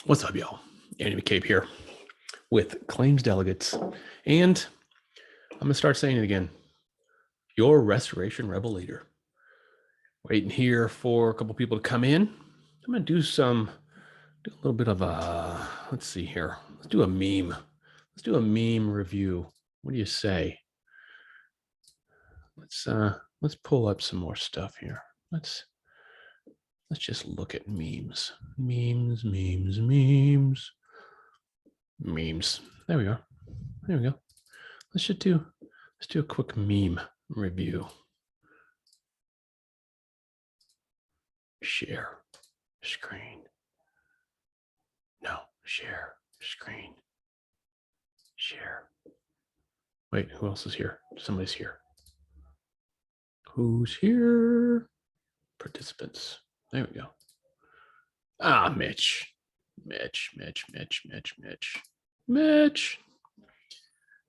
What's up, y'all? Andy McCabe here with claims delegates. And I'm going to start saying it again. Your restoration rebel leader. Waiting here for a couple people to come in. I'm going to do a little bit of let's see here. Let's do a meme. Let's do a meme review. What do you say? Let's pull up some more stuff here. Let's just look at memes. Memes. There we go. Let's do a quick meme review. Share screen. No, share screen. Share. Wait, who else is here? Somebody's here. Who's here? Participants. There we go. Ah, Mitch.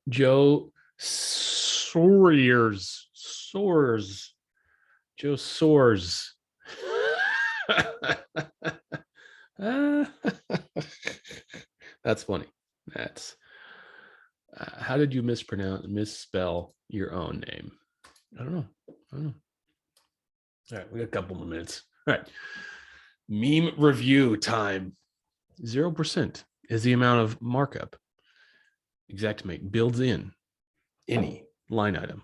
Joe Soars. Joe Soars. That's funny. That's how did you misspell your own name? I don't know. All right, we got a couple more minutes. All right. Meme review time. 0% is the amount of markup Xactimate builds in any line item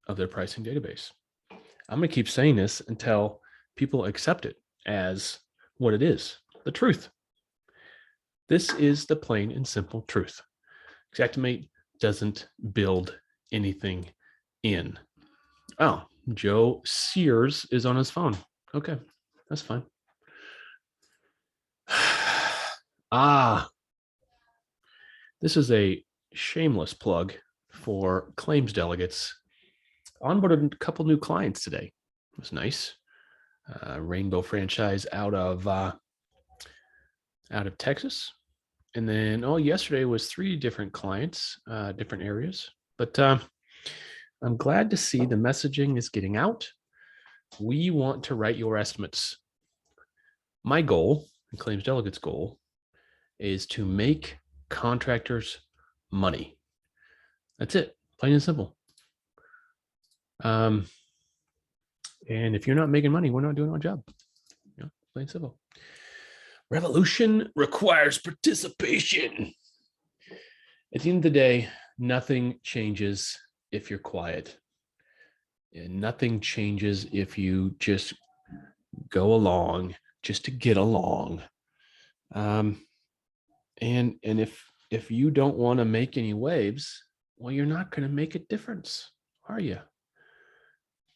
of their pricing database. I'm going to keep saying this until people accept it as what it is, the truth. This is the plain and simple truth. Xactimate doesn't build anything in. Oh, Joe Sears is on his phone. Okay, that's fine. This is a shameless plug for claims delegates. Onboarded a couple new clients today. It was nice. Rainbow franchise out of Texas. And then, yesterday was 3 different clients, different areas. But I'm glad to see the messaging is getting out. We want to write your estimates. My goal, and claims delegates' goal, is to make contractors money. That's it, plain and simple. And if you're not making money, we're not doing our job. Plain and simple. Revolution requires participation. At the end of the day, nothing changes if you're quiet. And nothing changes if you just go along just to get along. And if you don't want to make any waves, well, you're not going to make a difference, are you?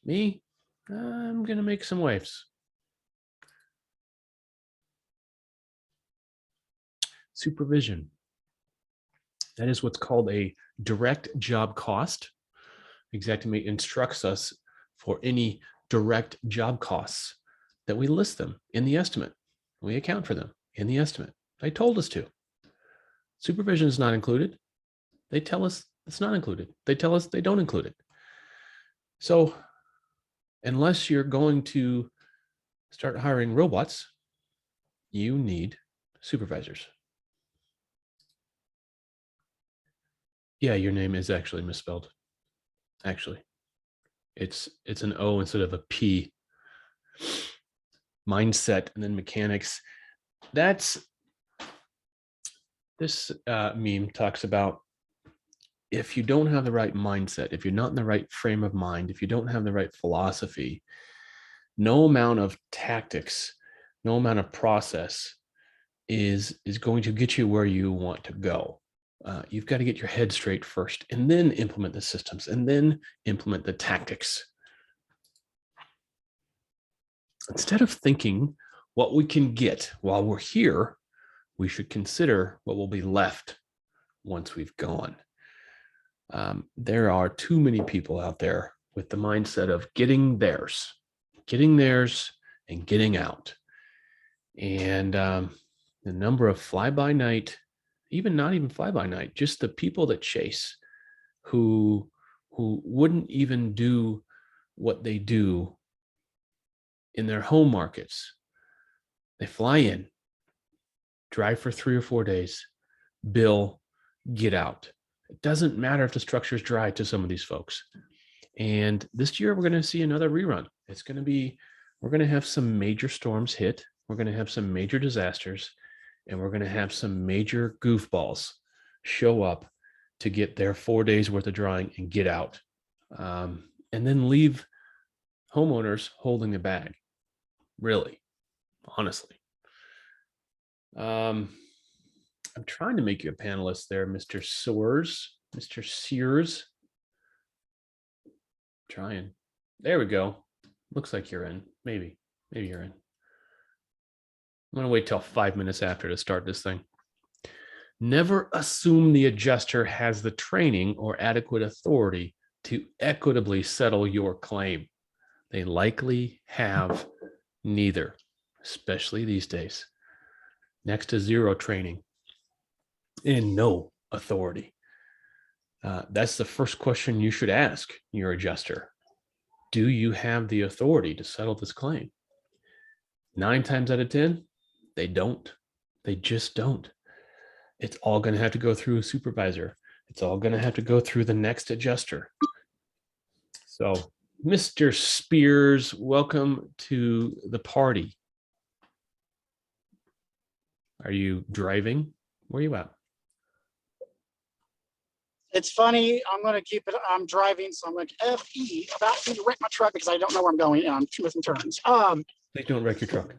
Me, I'm going to make some waves. Supervision. That is what's called a direct job cost. Xactimate instructs us for any direct job costs that we list them in the estimate. We account for them in the estimate. They told us to. Supervision is not included. They tell us it's not included. They tell us they don't include it. So unless you're going to start hiring robots, you need supervisors. Yeah, your name is actually misspelled. Actually, it's an O instead of a P. Mindset and then mechanics. This meme talks about if you don't have the right mindset, if you're not in the right frame of mind, if you don't have the right philosophy, no amount of tactics, no amount of process is going to get you where you want to go. You've got to get your head straight first and then implement the systems and then implement the tactics. Instead of thinking what we can get while we're here, we should consider what will be left once we've gone. There are too many people out there with the mindset of getting theirs and getting out. And the number of fly-by-night, not even fly-by-night, just the people that chase who wouldn't even do what they do in their home markets. They fly in, drive for 3 or 4 days, bill, get out. It doesn't matter if the structure is dry to some of these folks. And this year, we're going to see another rerun. We're going to have some major storms hit. We're going to have some major disasters, and we're going to have some major goofballs show up to get their 4 days worth of drawing and get out. And then leave homeowners holding the bag. Really, honestly. I'm trying to make you a panelist there, Mr. Sears. Mr. Sears. Trying. There we go. Looks like you're in. Maybe you're in. I'm going to wait till 5 minutes after to start this thing. Never assume the adjuster has the training or adequate authority to equitably settle your claim. They likely have neither, especially these days. Next to zero training and no authority. That's the first question you should ask your adjuster. Do you have the authority to settle this claim? 9 times out of 10, they don't. They just don't. It's all going to have to go through a supervisor. It's all going to have to go through the next adjuster. So, Mr. Spears, welcome to the party. Are you driving? Where are you at? It's funny. I'm driving, so I'm like FE about to wreck my truck because I don't know where I'm going and I'm missing turns. Please don't wreck your truck.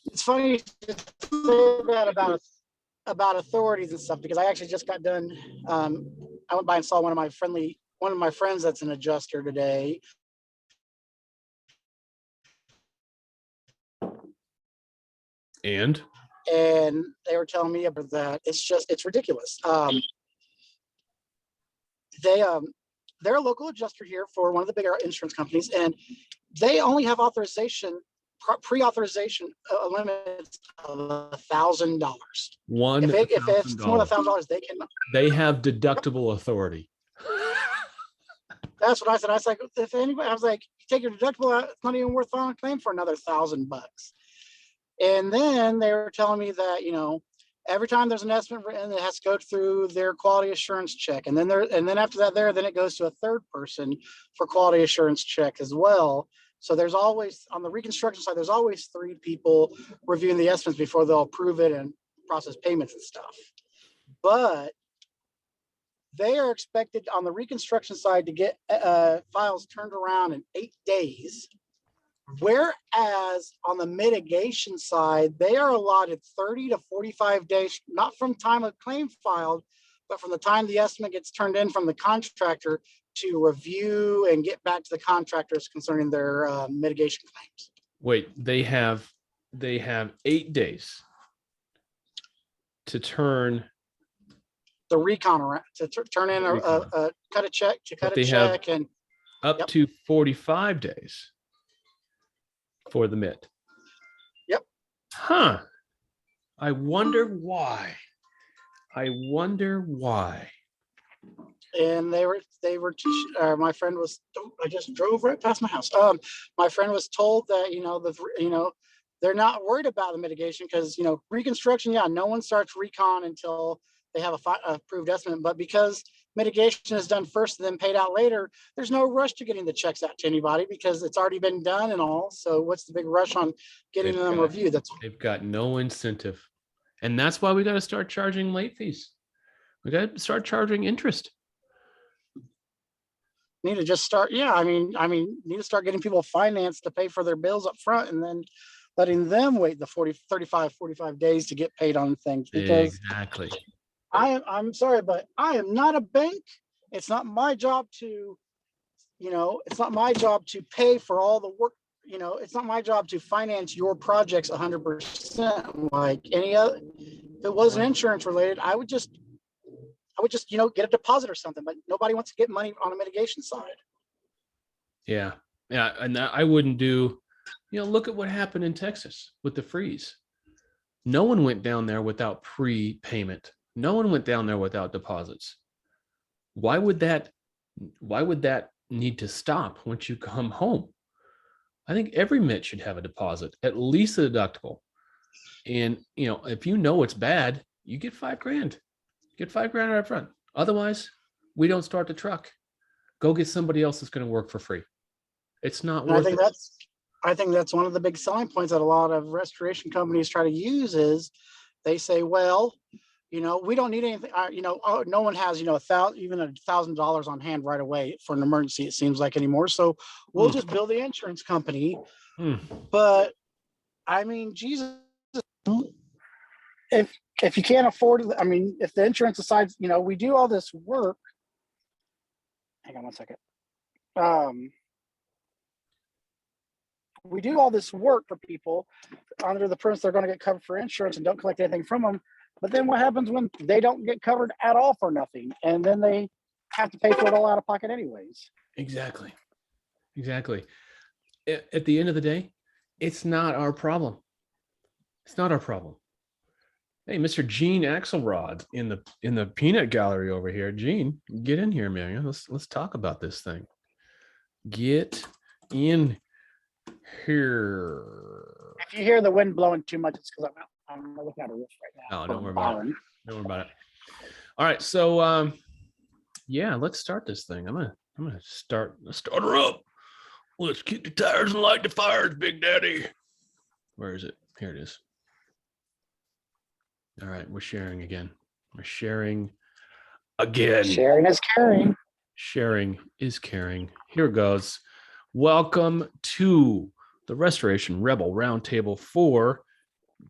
It's funny to say that about authorities and stuff because I actually just got done. I went by and saw one of my friends that's an adjuster today. And they were telling me about that. It's ridiculous. They're a local adjuster here for one of the bigger insurance companies, and they only have pre-authorization limits of $1,000. If it's more than $1,000, they have deductible authority. That's what I said. I was like, if anybody, I was like, you take your deductible out, it's not even worth filing a claim for another $1,000. And then they were telling me that, every time there's an estimate written, it has to go through their quality assurance check. And then after that, then it goes to a third person for quality assurance check as well. So there's always, on the reconstruction side, there's always 3 people reviewing the estimates before they'll approve it and process payments and stuff. But they are expected on the reconstruction side to get files turned around in 8 days. Whereas on the mitigation side, they are allotted 30 to 45 days, not from time of claim filed, but from the time the estimate gets turned in from the contractor to review and get back to the contractors concerning their mitigation claims. Wait, they have 8 days to turn the recon around, to turn in a cut a check, and up to 45 days for the MIT. Yep. Huh. I wonder why. And they were my friend was, I just drove right past my house. My friend was told that, they're not worried about the mitigation because, reconstruction, no one starts recon until they have a approved estimate. But because mitigation is done first and then paid out later, there's no rush to getting the checks out to anybody because it's already been done and all. So what's the big rush on getting them reviewed? They've got no incentive. And that's why we got to start charging late fees. We got to start charging interest. Need to just start. Yeah. Need to start getting people financed to pay for their bills up front and then letting them wait the 45 days to get paid on things. Because exactly. I'm sorry, but I am not a bank. It's not my job to, it's not my job to pay for all the work. It's not my job to finance your projects 100% like any other. If it wasn't insurance related, I would just, get a deposit or something, but nobody wants to get money on a mitigation side. Yeah. Yeah. And I wouldn't do, look at what happened in Texas with the freeze. No one went down there without prepayment. No one went down there without deposits. Why would that need to stop once you come home? I think every MIT should have a deposit, at least a deductible. And, you know, if you know it's bad, you get $5,000. Get $5,000 right up front. Otherwise, we don't start the truck. Go get somebody else that's going to work for free. It's not And worth it. I think that's one of the big selling points that a lot of restoration companies try to use is they say, well, you know, we don't need anything. You know, no one has, you know, even $1,000 on hand right away for an emergency. It seems like anymore. So we'll just bill the insurance company. But I mean, Jesus, if you can't afford it, I mean, if the insurance decides, you know, we do all this work. Hang on one second. We do all this work for people under the premise they're going to get covered for insurance and don't collect anything from them. But then what happens when they don't get covered at all for nothing? And then they have to pay for it all out of pocket anyways. Exactly. At the end of the day, it's not our problem. It's not our problem. Hey, Mr. Gene Axelrod in the peanut gallery over here. Gene, get in here, man. Let's talk about this thing. Get in here. If you hear the wind blowing too much, it's because I'm looking at a roof right now. Oh, don't worry about it. Don't worry about it. All right, so yeah, let's start this thing. I'm gonna start her up. Let's kick the tires and light the fires, Big Daddy. Where is it? Here it is. All right, we're sharing again. We're sharing again. Sharing is caring. Sharing is caring. Here it goes. Welcome to the Restoration Rebel Roundtable for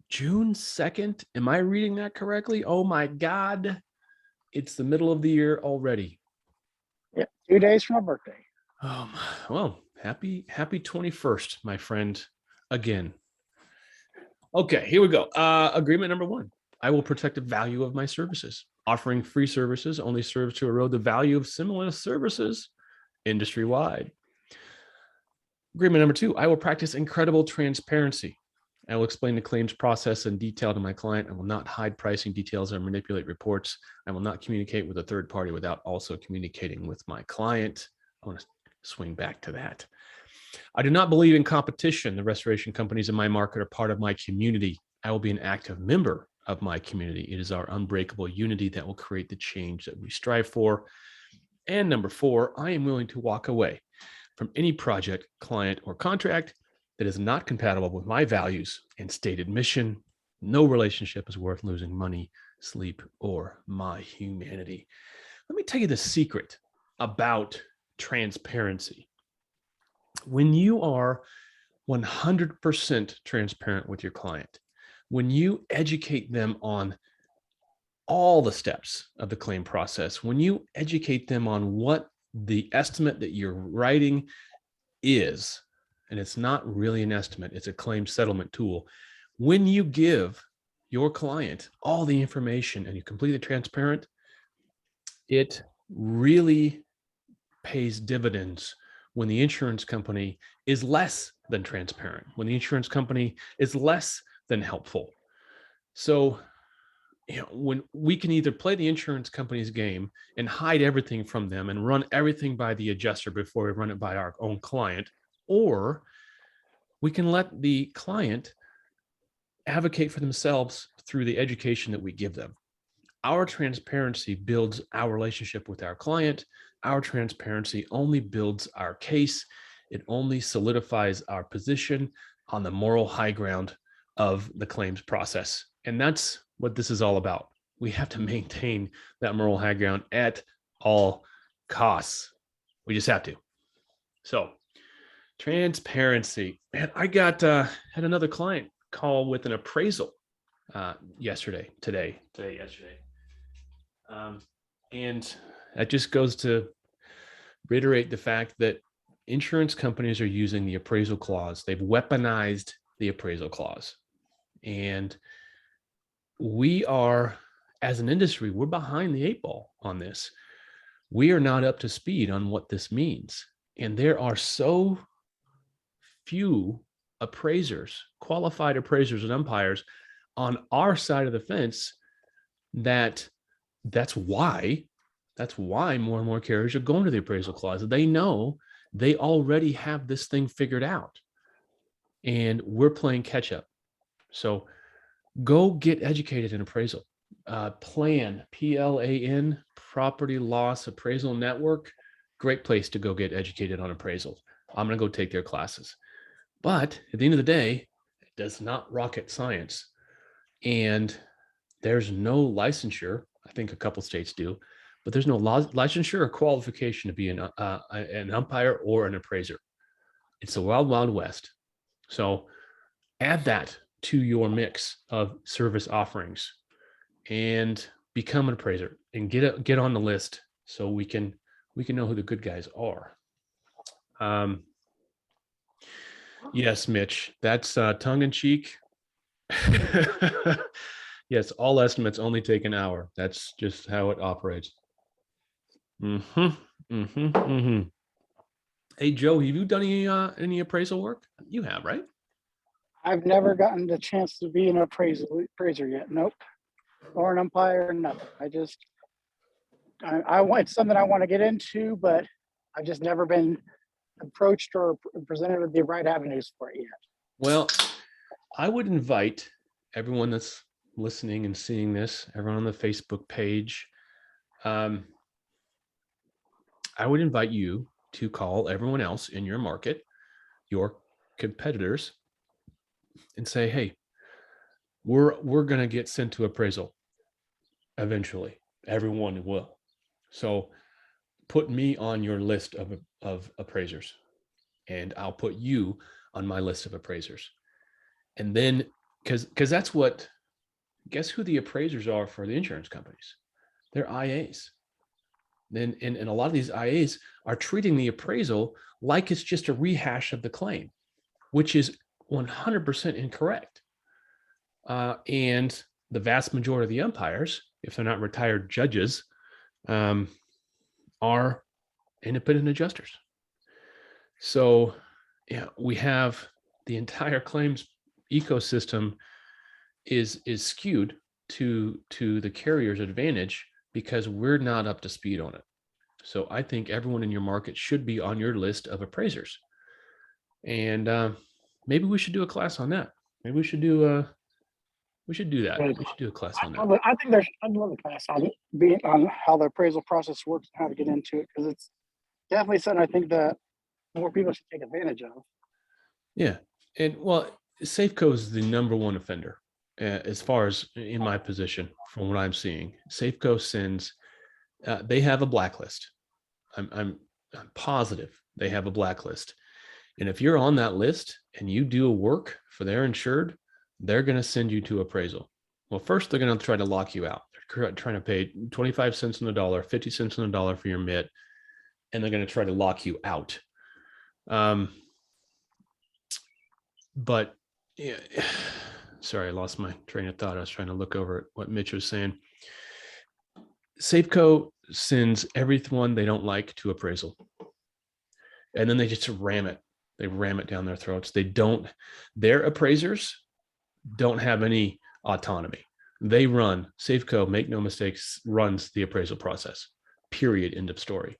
June 2nd. Am I reading that correctly? Oh my God. It's the middle of the year already. Yep, 2 days from my birthday. Well, happy 21st, my friend, again. Okay, here we go. Agreement number 1. I will protect the value of my services. Offering free services only serves to erode the value of similar services industry-wide. Agreement number 2, I will practice incredible transparency. I will explain the claims process in detail to my client. I will not hide pricing details or manipulate reports. I will not communicate with a third party without also communicating with my client. I want to swing back to that. I do not believe in competition. The restoration companies in my market are part of my community. I will be an active member of my community. It is our unbreakable unity that will create the change that we strive for. And number 4, I am willing to walk away from any project, client, or contract that is not compatible with my values and stated mission. No relationship is worth losing money, sleep, or my humanity. Let me tell you the secret about transparency. When you are 100% transparent with your client, when you educate them on all the steps of the claim process, when you educate them on what the estimate that you're writing is, and it's not really an estimate, it's a claim settlement tool. When you give your client all the information and you completely transparent, it really pays dividends when the insurance company is less than transparent, when the insurance company is less than helpful. So, you know, when we can either play the insurance company's game and hide everything from them and run everything by the adjuster before we run it by our own client, or we can let the client advocate for themselves through the education that we give them. Our transparency builds our relationship with our client. Our transparency only builds our case. It only solidifies our position on the moral high ground of the claims process. And that's what this is all about. We have to maintain that moral high ground at all costs. We just have to. So transparency. Man, I got had another client call with an appraisal yesterday. And that just goes to reiterate the fact that insurance companies are using the appraisal clause. They've weaponized the appraisal clause. And we are, as an industry, we're behind the 8 ball on this. We are not up to speed on what this means. And there are so few appraisers, qualified appraisers and umpires on our side of the fence that's why more and more carriers are going to the appraisal clause. They know they already have this thing figured out and we're playing catch up. So Go get educated in appraisal. Plan, PLAN, Property Loss Appraisal Network. Great place to go get educated on appraisal. I'm going to go take their classes. But at the end of the day, it does not rocket science. And there's no licensure. I think a couple states do, but there's no licensure or qualification to be an umpire or an appraiser. It's the wild, wild west. So add that to your mix of service offerings and become an appraiser and get on the list so we can know who the good guys are. Yes, Mitch, that's tongue in cheek. Yes, all estimates only take an hour. That's just how it operates. Hey, Joe, have you done any appraisal work? You have, right? I've never gotten the chance to be an appraiser yet. Nope. Or an umpire, nothing. I want, it's something I want to get into, but I've just never been approached or presented with the right avenues for it yet. Well, I would invite everyone that's listening and seeing this, everyone on the Facebook page, I would invite you to call everyone else in your market, your competitors, and say, hey, we're going to get sent to appraisal eventually. Everyone will. So put me on your list of appraisers, and I'll put you on my list of appraisers. And then, because that's what, guess who the appraisers are for the insurance companies? They're IAs. Then, and a lot of these IAs are treating the appraisal like it's just a rehash of the claim, which is 100% incorrect. And the vast majority of the umpires, if they're not retired judges, are independent adjusters. So, yeah, we have the entire claims ecosystem is skewed to the carrier's advantage because we're not up to speed on it. So I think everyone in your market should be on your list of appraisers. And maybe we should do a class on that. Maybe we should do that. We should do a class on that. I think I'd love a class on how the appraisal process works, and how to get into it, because it's definitely something I think that more people should take advantage of. Yeah. And well, Safeco is the number one offender as far as in my position from what I'm seeing. Safeco sends, they have a blacklist. I'm positive they have a blacklist. And if you're on that list and you do a work for their insured, they're going to send you to appraisal. Well, first, they're going to try to lock you out. They're trying to pay 25 cents on the dollar, 50 cents on the dollar for your MIT, and they're going to try to lock you out. But yeah, sorry, I lost my train of thought. I was trying to look over at what Mitch was saying. Safeco sends everyone they don't like to appraisal. And then they just ram it. They ram it down their throats. Their appraisers don't have any autonomy. They run, Safeco, make no mistakes, runs the appraisal process, period, end of story.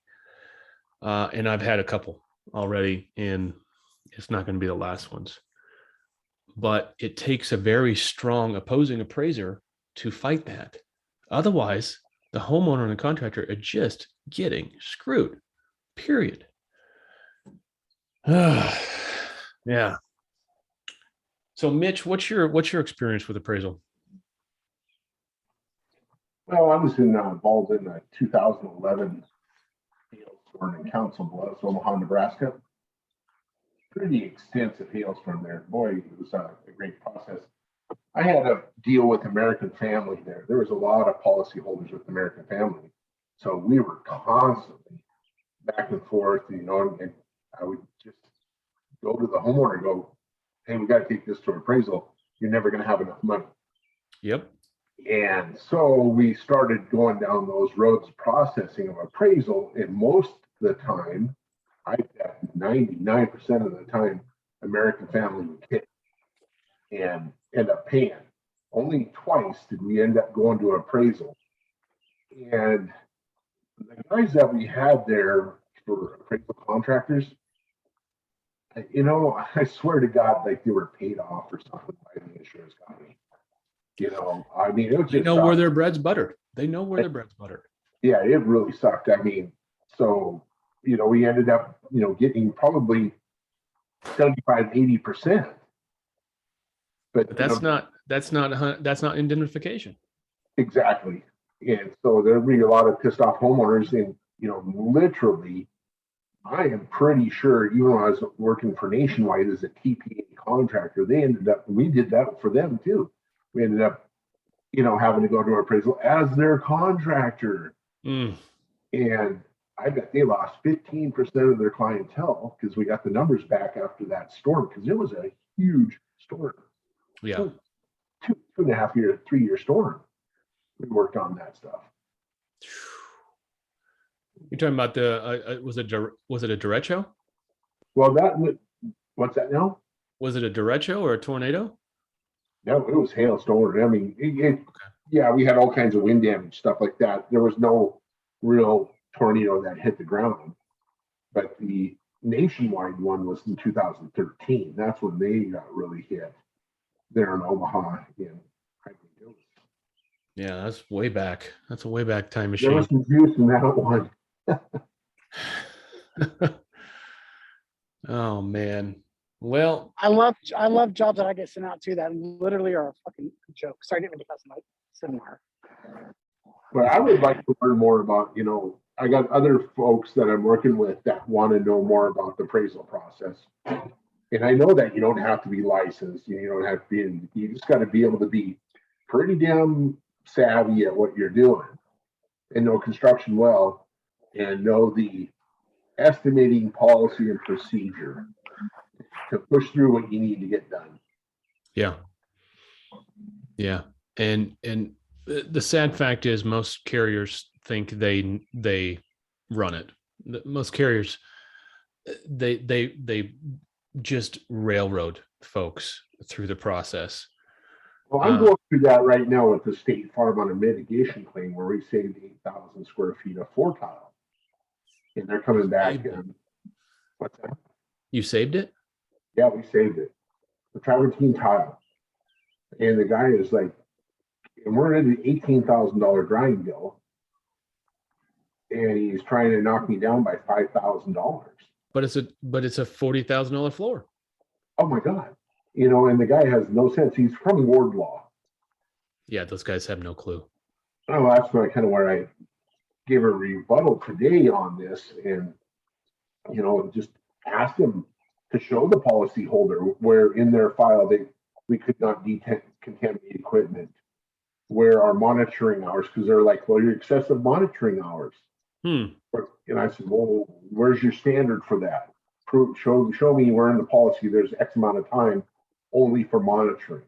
And I've had a couple already, and it's not going to be the last ones. But it takes a very strong opposing appraiser to fight that. Otherwise, the homeowner and the contractor are just getting screwed, period. Yeah. So Mitch, what's your experience with appraisal? Well, I was involved in the 2011 hailstorm in Council Bluffs, Omaha, Nebraska. Pretty extensive hailstorm there. Boy, it was a great process. I had to deal with American Family there. There was a lot of policyholders with American Family. So we were constantly back and forth, and I would just go to the homeowner and go, hey, we got to take this to appraisal. You're never going to have enough money. Yep. And so we started going down those roads, processing of appraisal, and most of the time, I bet 99% of the time, American Family would hit and end up paying. Only twice did we end up going to appraisal. And the guys that we had there for appraisal contractors, I swear to God, like they were paid off or something by the insurance company. You know, I mean, it was They just know where their bread's buttered. They know where their bread's buttered. yeah, it really sucked. I mean, so, you know, we ended up, you know, getting probably 75, 80%. But But you know, that's not indemnification. exactly. And so there'll be a lot of pissed off homeowners, and, you know, literally, I am pretty sure, even when I was working for Nationwide as a TPA contractor, we did that for them too. We ended up, you know, having to go to appraisal as their contractor. Mm, And I bet they lost 15% of their clientele because we got the numbers back after that storm, because it was a huge storm. yeah. Two and a half year, 3 year storm. We worked on that stuff. You're talking about the was it a derecho? Well, what's that now? Was it a derecho or a tornado? No, it was hailstorm. I mean, yeah, we had all kinds of wind damage, stuff like that. There was no real tornado that hit the ground, but the nationwide one was in 2013. That's when they got really hit there in Omaha. Yeah, that's way back. That's a way back time There was machine. some juice in that one. Oh man. Well, I love jobs that I get sent out to that literally are a fucking joke. Sorry, I didn't mean to cuss my seminar. But I would like to learn more about, you know, I got other folks that I'm working with that want to know more about the appraisal process. And I know that you don't have to be licensed, you don't have to be, you just got to be able to be pretty damn savvy at what you're doing and know construction well and know the estimating policy and procedure to push through what you need to get done. yeah. Yeah. And the sad fact is most carriers think they run it. Most carriers they just railroad folks through the process. Well, I'm going through that right now with the State Farm on a mitigation claim where we saved 8,000 square feet of floor tile. And they're coming back and what's that? You saved it? Yeah, we saved it. The travertine tile. And the guy is like, and we're in an $18,000 drying bill. And he's trying to knock me down by $5,000. But it's a $40,000 floor. Oh my God. You know, and the guy has no sense. He's from Wardlaw. Yeah, those guys have no clue. Oh, that's where I gave a rebuttal today on this, and you know, just asked him to show the policyholder where in their file we could not contaminate equipment, where our monitoring hours, because they're like, well, your excessive monitoring hours. And I said, well, where's your standard for that? Show me where in the policy there's X amount of time only for monitoring.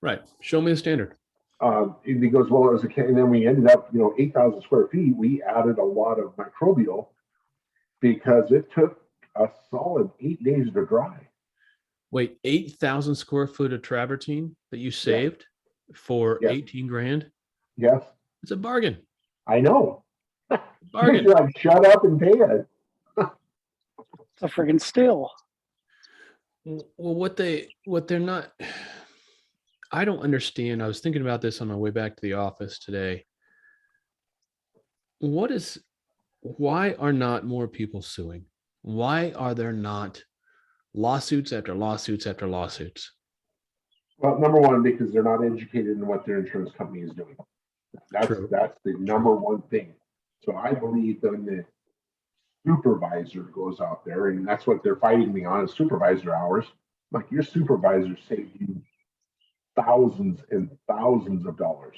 Right. Show me the standard. And he goes, well, it was and then we ended up, you know, 8,000 square feet. We added a lot of microbial because it took a solid 8 days to dry. Wait, 8,000 square foot of travertine that you saved for 18 grand? Yes. It's a bargain. I know. Bargain. You're like, shut up and pay it. It's a friggin' steal. Well, what they're not, I don't understand. I was thinking about this on my way back to the office today. Why are not more people suing? Why are there not lawsuits after lawsuits after lawsuits? Well, number one, because they're not educated in what their insurance company is doing. That's the number one thing. So I believe that the supervisor goes out there, and that's what they're fighting me on, is supervisor hours. Like, your supervisor saved you thousands and thousands of dollars.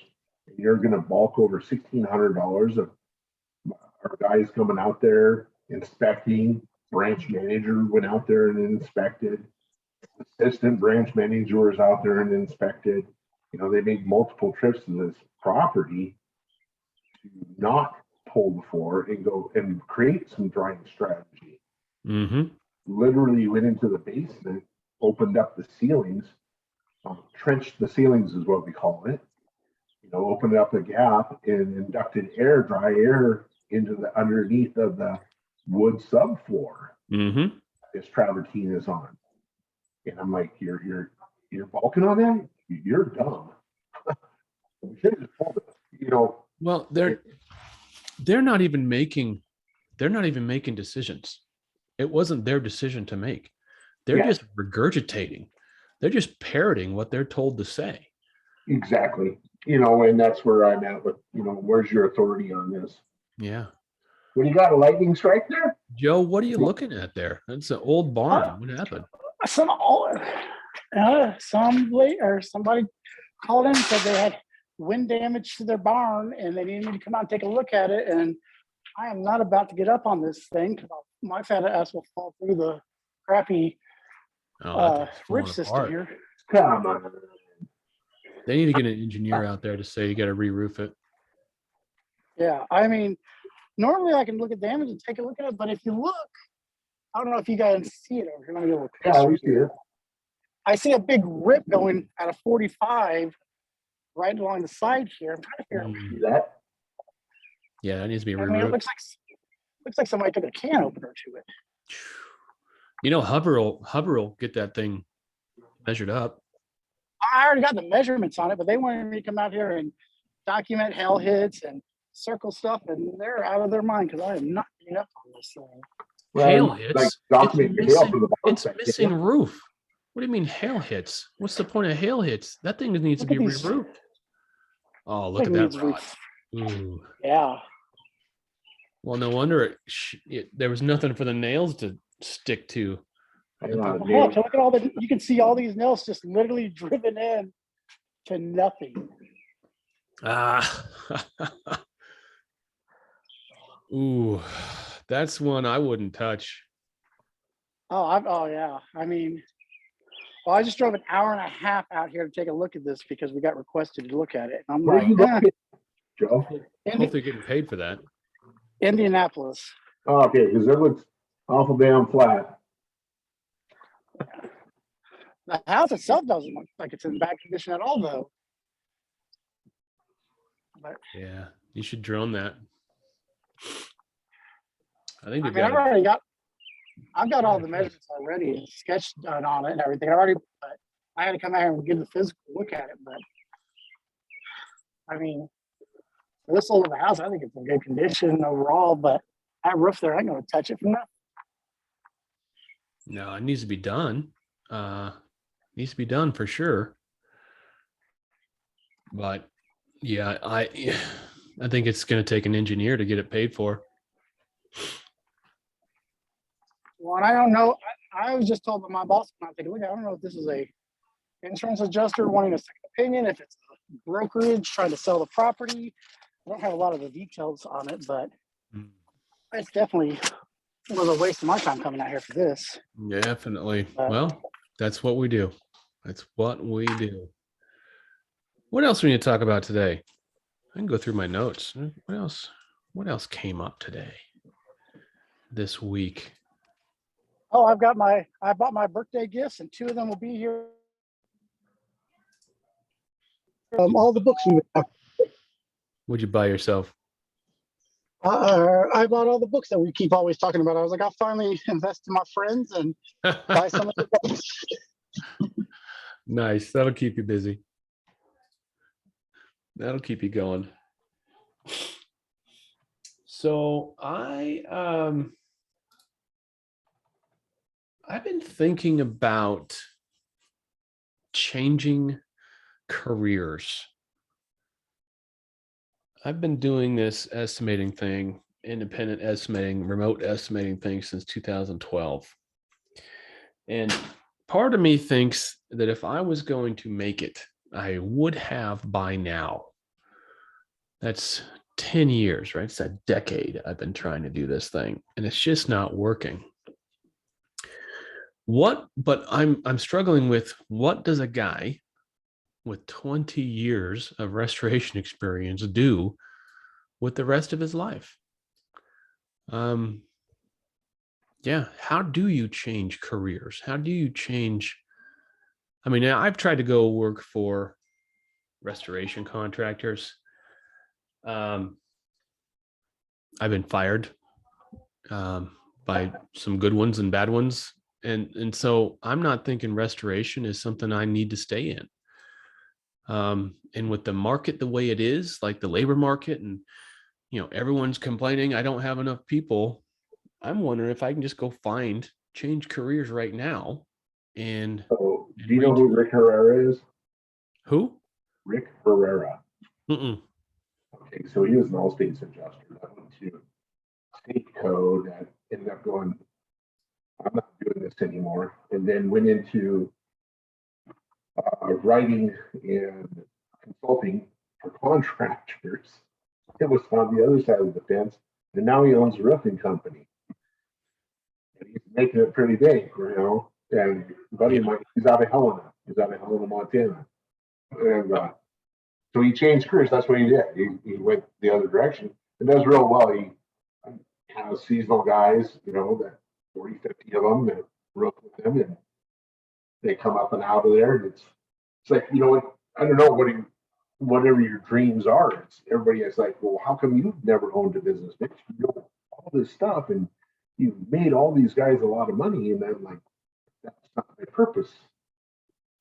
And you're going to bulk over $1,600 of our guys coming out there inspecting. Branch manager went out there and inspected. Assistant branch manager was out there and inspected. You know, they made multiple trips to this property to not pull the floor and go and create some drying strategy. Literally went into the basement, opened up the ceilings, trenched the ceilings is what we call it. You know, opened up a gap and inducted dry air into the underneath of the wood subfloor. This travertine is on. And I'm like, you're bulking on that? You're dumb. should have told us, you know, Well, they're not even making decisions. It wasn't their decision to make. They're Yeah. just regurgitating. They're just parroting what they're told to say. exactly. You know, and that's where I'm at with, you know, where's your authority on this? Yeah. When you got a lightning strike there? Joe, what are you looking at there? That's an old barn. What happened? Somebody called in and said they had wind damage to their barn and they needed me to come out and take a look at it. And I am not about to get up on this thing because my fat ass will fall through the crappy Oh, that thing's falling ridge system apart. here. Come on. They need to get an engineer out there to say you got to re-roof it. Yeah, I mean, normally I can look at damage and take a look at it, but if you look, I don't know if you guys see it over here. Let me go. Yeah, we see it. I see a big rip going at a 45 right along the side here. I'm trying to figure out. See that? Yeah, that needs to be I mean, it re-roofed. looks like somebody took a can opener to it. You know, Hover will get that thing measured up. I already got the measurements on it, but they wanted me to come out here and document hail hits and circle stuff, and they're out of their mind because I am not getting up on this thing. Hail Well, hits. like It's document your hail from the bottom It's side, missing yeah. roof. What do you mean hail hits? What's the point of hail hits? That thing needs to Look be at these- re-roofed. Oh, look at Thing that needs rod. roof. Ooh. Yeah. Well, no wonder there was nothing for the nails to stick to. Hang on, Well, Dave. look at all the. You can see all these nails just literally driven in to nothing. Ah. Ooh, that's one I wouldn't touch. Oh yeah. I mean, well, I just drove an hour and a half out here to take a look at this because we got requested to look at it. And I'm Where are you like, located, Joe? Hope they're getting paid for that. Indianapolis. Oh, okay, because it looks awful damn flat. The house itself doesn't look like it's in bad condition at all, though. But Yeah, you should drone that. I think I they've mean, got. I've got all the measurements already, and sketch done on it and everything. But I had to come out here and give the physical look at it. But I mean, for this old of a house, I think it's in good condition overall. But that roof there, I'm going to touch it from that. No, it needs to be done. Needs to be done for sure. But yeah, I think it's going to take an engineer to get it paid for. Well, and I don't know. I was just told by my boss when I take a look at it, I don't know if this is a insurance adjuster wanting a second opinion, if it's a brokerage trying to sell the property. I don't have a lot of the details on it, but it's definitely was a waste of my time coming out here for this. Definitely. Well, that's what we do. That's what we do. What else we need to talk about today? I can go through my notes. What else? What else came up today? This week? Oh, I bought my birthday gifts, and 2 of them will be here. All the books we have. What'd you buy yourself? I bought all the books that we keep always talking about. I was like, I'll finally invest in my friends and buy some of the books. Nice. That'll keep you busy. That'll keep you going. So I've been thinking about changing careers. I've been doing this estimating thing, independent estimating, remote estimating thing since 2012. And part of me thinks that if I was going to make it, I would have by now. That's 10 years, right? It's a decade I've been trying to do this thing, and it's just not working. But I'm struggling with, what does a guy with 20 years of restoration experience do with the rest of his life? Yeah, how do you change careers? How do you change? I mean, I've tried to go work for restoration contractors. I've been fired by some good ones and bad ones. And so I'm not thinking restoration is something I need to stay in. And with the market the way it is, like the labor market, and everyone's complaining I don't have enough people. I'm wondering if I can just go change careers right now. And So do you know who Rick Herrera is? Who? Rick Herrera. Mm-mm. Okay, so he was an all states adjuster that went to state code that ended up going, I'm not doing this anymore, and then went into writing and consulting for contractors. It was on the other side of the fence, and now he owns a roofing company. And he's making it pretty big, And buddy of mine, he's out of Helena. He's out of Helena, Montana. And so he changed careers. That's what he did. He went the other direction and does real well. He has seasonal guys, that 40, 50 of them that roof with him, and they come up and out of there. And it's like, I don't know whatever your dreams are. It's everybody is like, well, how come you've never owned a business? Bitch, you know all this stuff and you've made all these guys a lot of money. And I'm like, that's not my purpose.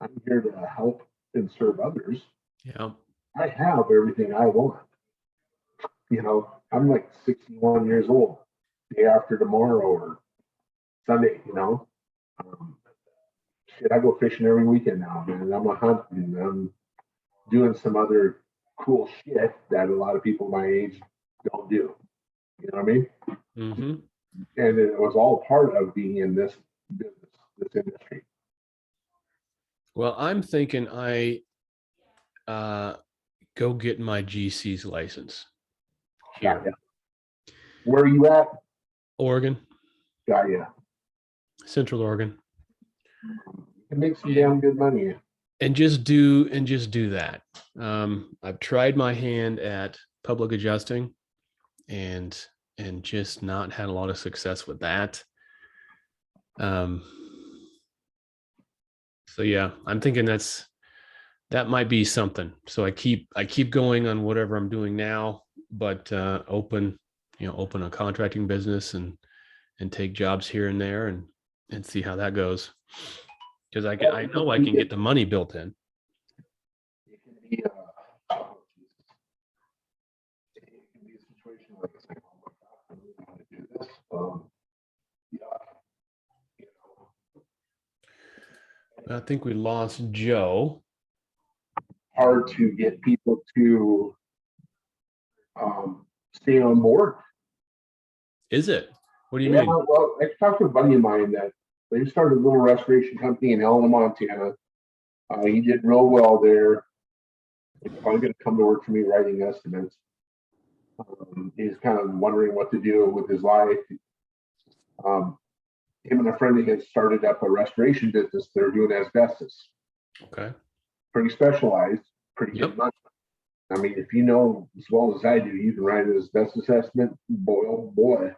I'm here to help and serve others. Yeah. I have everything I want. I'm like 61 years old, day after tomorrow or Sunday, shit, I go fishing every weekend now, man. I'm a hunt and I'm doing some other cool shit that a lot of people my age don't do. You know what I mean? Mm-hmm. And it was all part of being in this business, this industry. Well, I'm thinking I go get my GC's license here. Got ya. Where are you at? Oregon. Got ya. Central Oregon. You can make some damn good money. And just do that. I've tried my hand at public adjusting and just not had a lot of success with that. So yeah, I'm thinking that might be something. So I keep going on whatever I'm doing now, but open a contracting business and take jobs here and there and see how that goes. Because I know I can get the money built in. It can be a situation like this. Oh my God, I don't know how to do this. I think we lost Joe. Hard to get people to stay on board. Is it? What do you Yeah, mean? well, I talked to a buddy of mine that they started a little restoration company in Helena, Montana. He did real well there. He's probably going to come to work for me writing estimates. He's kind of wondering what to do with his life. Him and a friend of his started up a restoration business. They're doing asbestos. Okay. Pretty specialized, pretty Yep. good money. I mean, if you know as well as I do, you can write an asbestos estimate. Boy, oh boy,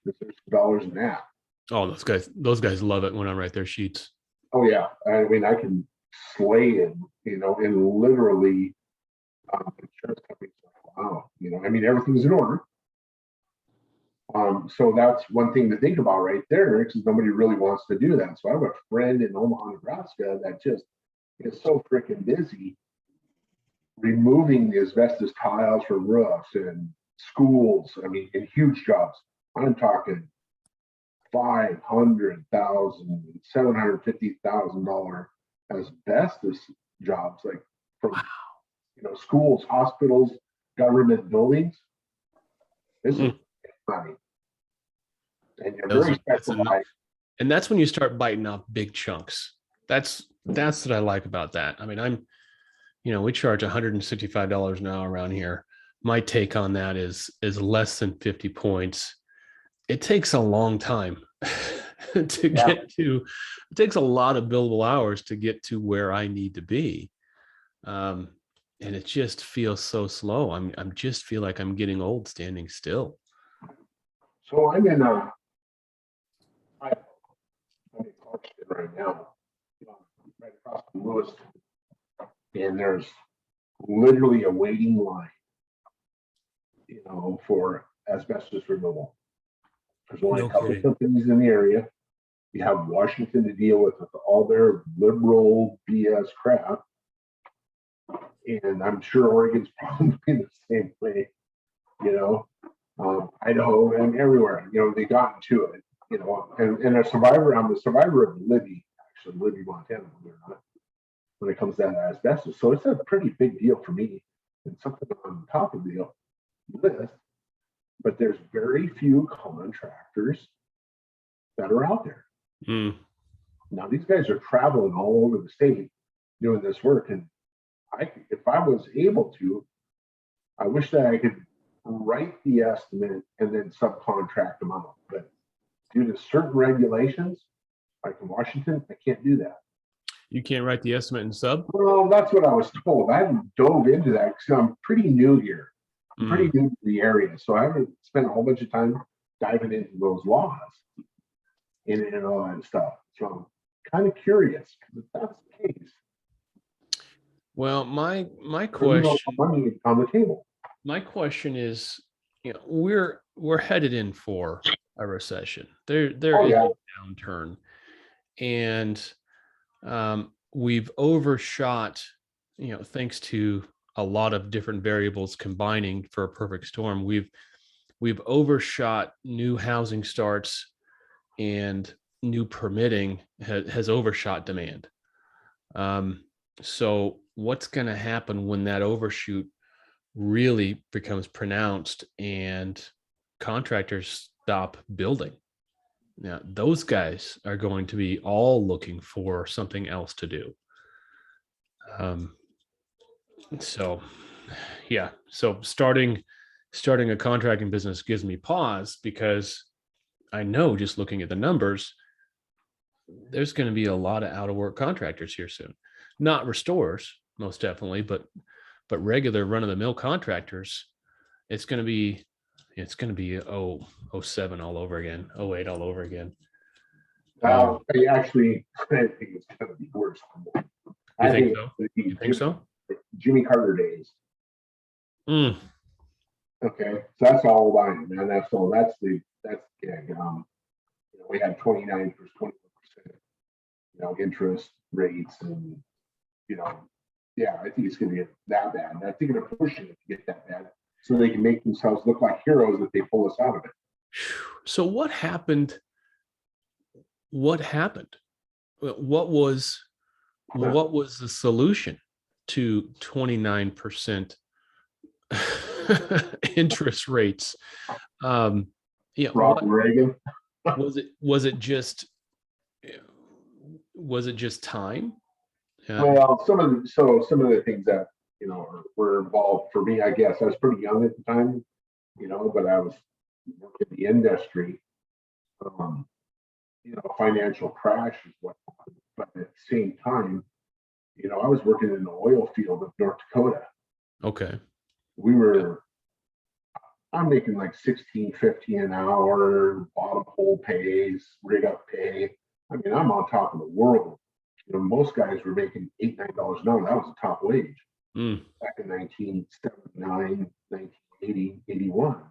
there's dollars in that. Oh, those guys love it when I write their sheets. Oh yeah, I mean, I can slay it, and literally, insurance companies. Wow, I mean, everything's in order. So that's one thing to think about right there, because nobody really wants to do that. So I have a friend in Omaha, Nebraska that just is so freaking busy removing the asbestos tiles from roofs and schools. I mean, in huge jobs. I'm talking $500,000, $750,000 asbestos jobs, like from schools, hospitals, government buildings. This is money, and you're very specialized. And that's when you start biting off big chunks. That's what I like about that. I mean, we charge $165 an hour around here. My take on that is less than 50 points. It takes a long time to get to. It takes a lot of billable hours to get to where I need to be, and it just feels so slow. I'm just feel like I'm getting old standing still. So I'm in Clarkston right now, right across from Lewis, and there's literally a waiting line, for asbestos removal. There's only a couple of companies in the area. You have Washington to deal with all their liberal BS crap. And I'm sure Oregon's probably the same way, you know, Idaho and everywhere, you know, they got into it, you know, and I'm a survivor of Libby, actually, Libby, Montana, believe it or not, when it comes down to asbestos. So it's a pretty big deal for me and something on top of the list, but there's very few contractors that are out there. Mm. Now, these guys are traveling all over the state doing this work. And if I was able to, I wish that I could write the estimate and then subcontract them out. But due to certain regulations, like in Washington, I can't do that. You can't write the estimate in sub? Well, that's what I was told. I haven't dove into that because I'm pretty new here. I'm pretty new to the area. So I haven't spent a whole bunch of time diving into those laws and all that stuff. So I'm kind of curious if that's the case. Well, my Money question on the table. my question is, you know, we're headed in for a recession. There Oh, is yeah. a downturn, and we've overshot, you know, thanks to a lot of different variables combining for a perfect storm. We've overshot new housing starts, and new permitting has overshot demand. So what's going to happen when that overshoot really becomes pronounced and contractors stop building? Now, those guys are going to be all looking for something else to do. So starting a contracting business gives me pause, because I know, just looking at the numbers, there's going to be a lot of out of work contractors here soon. Not restorers, most definitely, but regular run of the mill contractors. It's going to be 07 all over again, 08 all over again. I think it's going to be worse. You think so? You think so? Jimmy Carter days. Mm. Okay, so that's all mine, man. That's the gig. You know, we had 29%, 21%, you know, interest rates, and you know, yeah, I think it's going to get that bad. And I think they're pushing it to get that bad, so they can make themselves look like heroes if they pull us out of it. So what happened? What happened? What was the solution to 29% interest rates? Yeah, Ronald Reagan. was it just time? Well, some of the things that, you know, were involved for me, I guess I was pretty young at the time, you know, but I was in the industry. You know, financial crash is what happened. But at the same time, you know, I was working in the oil field of North Dakota. Okay. I'm making like $16.50 an hour, bottom hole pays, rig up pay. I mean, I'm on top of the world. You know, most guys were making $8, $9 an hour. That was the top wage back in 1979, 1980, 81.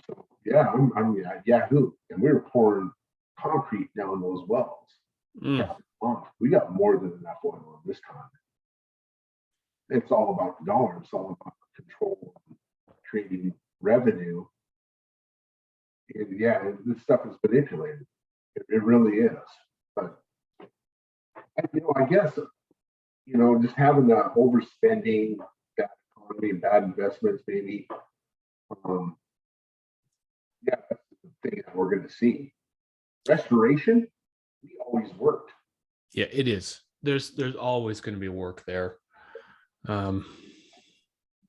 So yeah, I'm at Yahoo, and we were pouring concrete down those wells. We got more than enough oil on this time. It's all about the dollar. It's all about control, creating revenue. And yeah, this stuff is manipulated. It really is. But you know, I guess, you know, just having the overspending, bad economy, and bad investments, maybe. Yeah, that's the thing that we're going to see. Restoration, we always worked. Yeah, it is. There's always going to be work there. And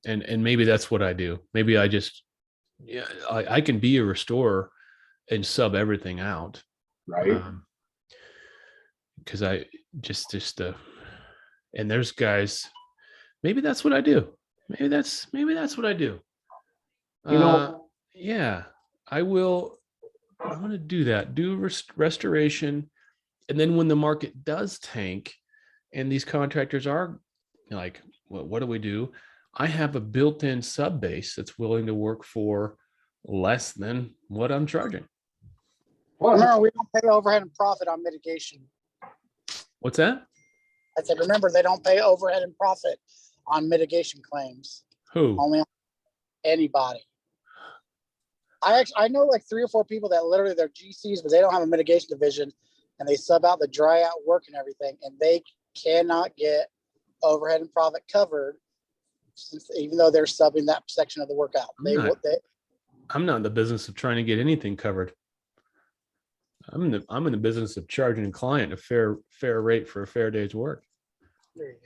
maybe that's what I do. Maybe I just, yeah, I can be a restorer and sub everything out. Right. Because I just and there's guys, maybe that's what I do. Maybe that's what I do. You know, yeah, I'm going to do that, do restoration. And then when the market does tank and these contractors are like, well, what do we do? I have a built-in sub base that's willing to work for less than what I'm charging. Well, remember, we don't pay overhead and profit on mitigation. What's that? I said, remember, they don't pay overhead and profit on mitigation claims. Who? Only on anybody. I know like 3 or 4 people that literally they're GCs, but they don't have a mitigation division, and they sub out the dry out work and everything, and they cannot get overhead and profit covered, since even though they're subbing that section of the work out. I'm not in the business of trying to get anything covered. I'm in the business of charging a client a fair rate for a fair day's work. There you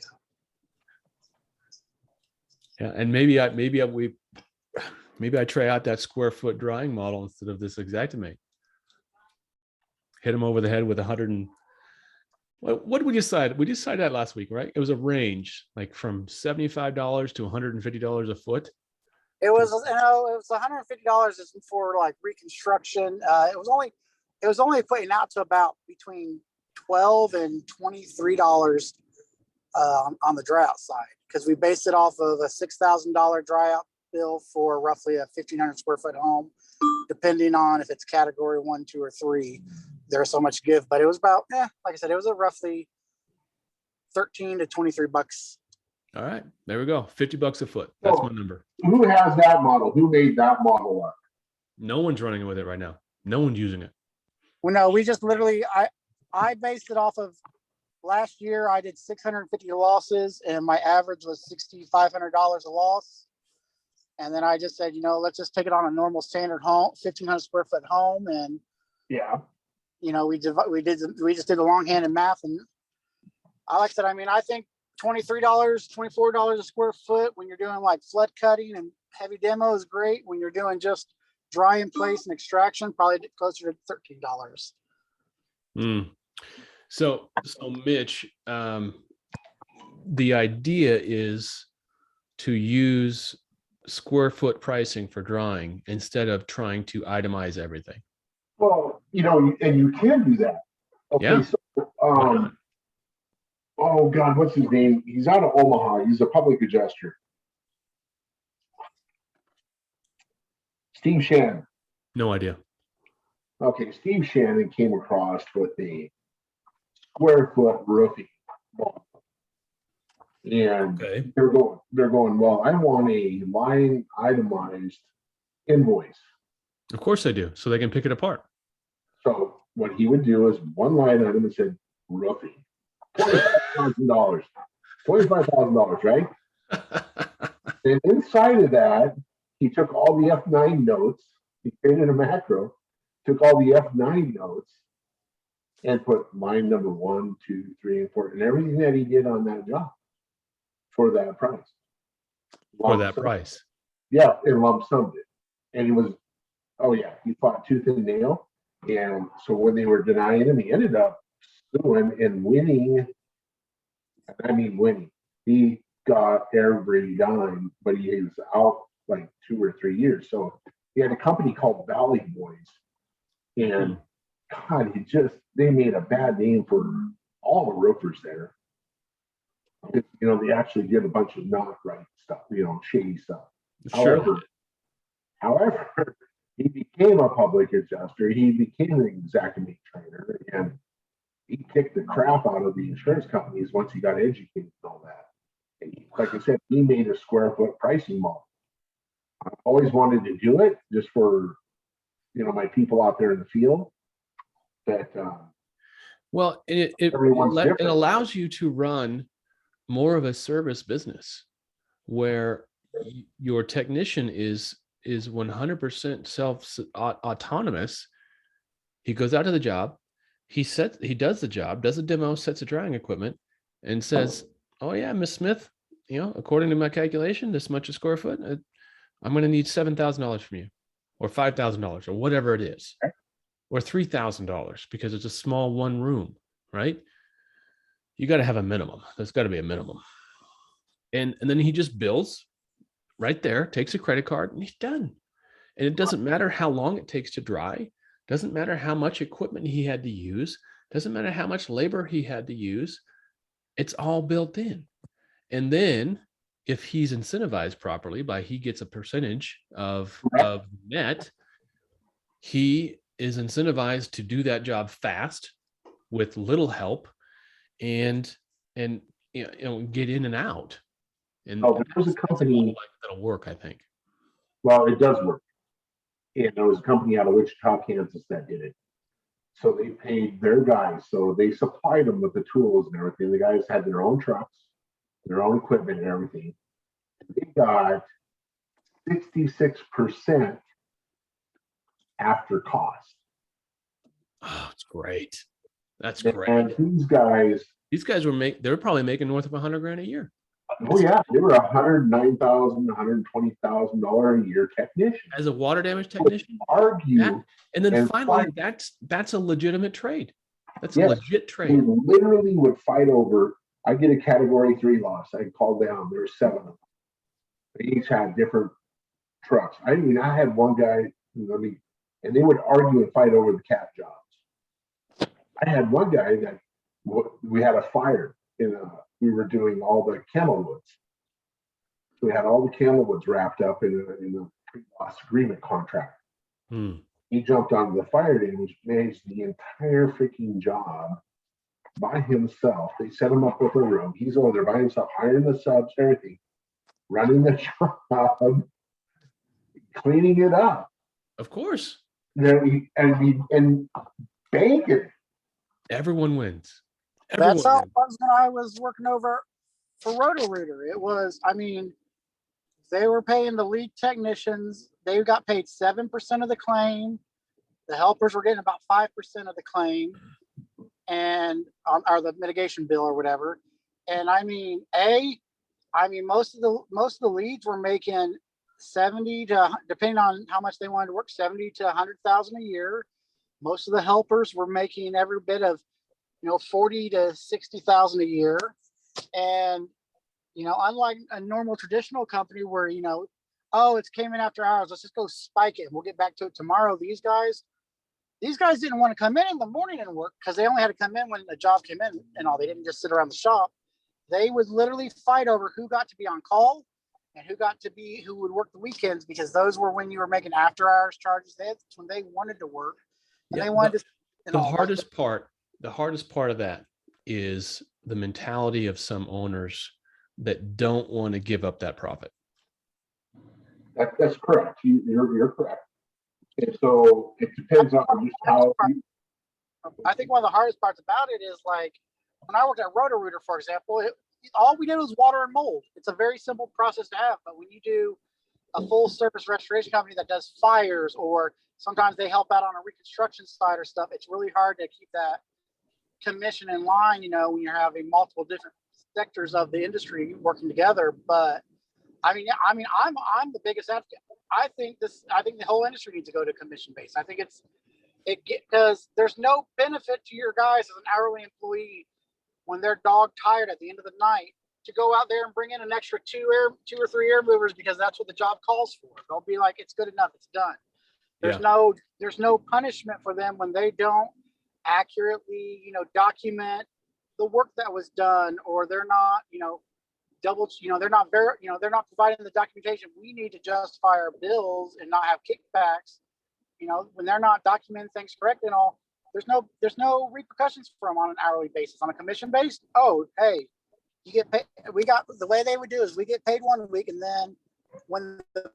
go. Yeah, and maybe I try out that square foot drying model instead of this Xactimate. Hit him over the head with 100 and what did we decide? We decided that last week, right? It was a range like from $75 to $150 a foot. It was, you know, it was $150 for like reconstruction. It was only putting out to about between $12 and $23 on the dry out side, because we based it off of a $6,000 dry out bill for roughly a 1,500 square foot home, depending on if it's category 1, 2, or 3. There's so much give, but it was about, like I said, it was a roughly $13 to $23. All right, there we go. $50 a foot. That's my number. Who has that model? Who made that model up? No one's running with it right now. No one's using it. Well, no, we just literally, I based it off of last year. I did 650 losses, and my average was $6,500 a loss. And then I just said, you know, let's just take it on a normal standard home, 1,500 square foot home, and you know, we just did the longhand math, and like I said, I mean, I think $23, $24 a square foot when you're doing like flood cutting and heavy demo is great. When you're doing just dry in place and extraction, probably closer to $13. So Mitch, the idea is to use square foot pricing for drying instead of trying to itemize everything. Well, you know, and you can do that. Okay, yeah. So, oh God, what's his name? He's out of Omaha. He's a public adjuster. Steve Shannon. No idea. Okay, Steve Shannon came across with a square foot roofing model. And they're going, well, I want a line itemized invoice. Of course they do, so they can pick it apart. So what he would do is one line item and said roofing, $25,000, $25,000, right? And inside of that, he took all the F9 notes. He created a macro, took all the F9 notes, and put line number 1, 2, 3, and 4, and everything that he did on that job for that price. Yeah, and lump summed it. And he was, he fought tooth and nail. And so when they were denying him, he ended up suing and winning. I mean, winning. He got every dime, but he was out like 2 or 3 years. So he had a company called Valley Boys. And God, they made a bad name for all the roofers there. You know, they actually did a bunch of not right stuff, you know, shady stuff. Sure. However, he became a public adjuster. He became an Xactimate trainer, and he kicked the crap out of the insurance companies once he got educated and all that. And like I said, he made a square foot pricing model. I always wanted to do it just for, you know, my people out there in the field. That well, it allows you to run more of a service business where your technician is 100% autonomous. He goes out to the job, he does the job, does a demo, sets the drying equipment, and says, "Oh yeah, Miss Smith, you know, according to my calculation, this much a square foot. I'm going to need $7,000 from you, or $5,000, or whatever it is, or $3,000 because it's a small one room, right? You got to have a minimum. There's got to be a minimum, and then he just bills right there, takes a credit card, and he's done. And it doesn't matter how long it takes to dry. Doesn't matter how much equipment he had to use. Doesn't matter how much labor he had to use. It's all built in. And then if he's incentivized properly by he gets a percentage of net, he is incentivized to do that job fast with little help and you know, get in and out. And Oh, there was a that's more company, like that'll work, I think. well, it does work. And there was a company out of Wichita, Kansas that did it. So they paid their guys. So they supplied them with the tools and everything. The guys had their own trucks, their own equipment and everything. They got 66% after cost. Oh, it's great. That's And great. these guys They're probably making north of $100,000 a year. oh yeah, they were $109,000, $120,000 a year technician. As a water damage technician. Argue And then and finally, fight. that's a legitimate trade. That's a Yes. legit They trade. literally would fight over. I get a category 3 loss. I called down. There were 7 of them. They each had different trucks. I mean, I had one guy, and they would argue and fight over the cat jobs. I had one guy that we had a fire we were doing all the camel woods. We had all the camel woods wrapped up in a pre-loss agreement contract. He jumped onto the fire damage, managed the entire freaking job by himself. They set him up with a room. He's over there by himself, hiring the subs, everything, running the job, cleaning it up. Of course. And banking. Everyone wins. That's how it was when I was working over for Roto-Rooter. It was, I mean, they were paying the lead technicians. They got paid 7% of the claim. The helpers were getting about 5% of the claim, and or the mitigation bill or whatever. And I mean, most of the leads were making 70 to, depending on how much they wanted to work, 70 to 100,000 a year. Most of the helpers were making every bit of 40 to 60,000 a year. And, unlike a normal traditional company where, oh, it's came in after hours, let's just go spike it and we'll get back to it tomorrow. These guys didn't want to come in the morning and work because they only had to come in when the job came in and all. They didn't just sit around the shop. They would literally fight over who got to be on call and who would work the weekends, because those were when you were making after hours charges. That's when they wanted to work. And they wanted to. The hardest part of that is the mentality of some owners that don't want to give up that profit. That's correct. You're correct. And so it depends on just how. I think one of the hardest parts about it is, like, when I worked at Roto-Rooter, for example, all we did was water and mold. It's a very simple process to have. But when you do a full service restoration company that does fires, or sometimes they help out on a reconstruction site or stuff, it's really hard to keep that commission in line, when you're having multiple different sectors of the industry working together. But I'm the biggest advocate. I think the whole industry needs to go to commission based. I think because there's no benefit to your guys as an hourly employee when they're dog tired at the end of the night to go out there and bring in an extra 2 or 3 air movers because that's what the job calls for. They'll be like, it's good enough, it's done. There's no punishment for them when they don't accurately, document the work that was done, or they're not, they're not providing the documentation we need to justify our bills and not have kickbacks. When they're not documenting things correctly and all, there's no repercussions for them on an hourly basis. On a commission based, oh, hey, you get paid. The way they would do is we get paid one week, and then when the